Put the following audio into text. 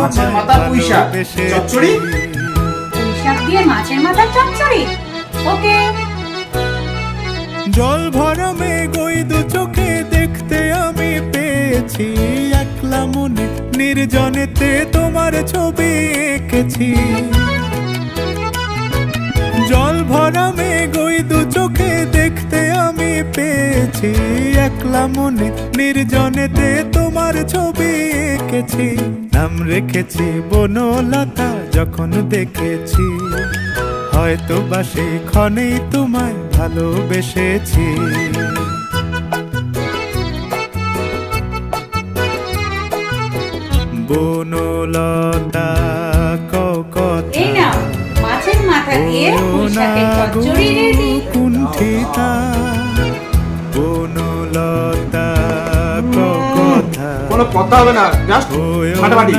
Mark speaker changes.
Speaker 1: মাছের মাথা পুঁই শাক চচ্চড়ি।
Speaker 2: পুঁই শাক দিয়ে মাছের মাথা চচ্চড়ি, ওকে।
Speaker 3: জল ভরা মেঘ ওই দু চোখে দেখতে আমি পেয়েছি, একলা মনে নির্জনেতে তোমার ছবি এঁকেছি। জল ভরা মেঘ ওই দু চোখে দেখতে আমি পেয়েছি, একলা মনে নির্জনেতে তোমার ছবি এঁকেছি। নাম রেখেছি বনলতা যখন দেখেছি, হয়তো বা সেই ক্ষণেই তোমায় ভালোবেসেছি। বনলতা
Speaker 2: এই নাও মাছের মাথা দিয়ে পুঁই শাকের চচ্চড়ি রেডি।
Speaker 3: কুণ্ঠিতা বনলতা কথা
Speaker 1: কোনো কথা হবে না, জাস্ট ফাটাফাটি।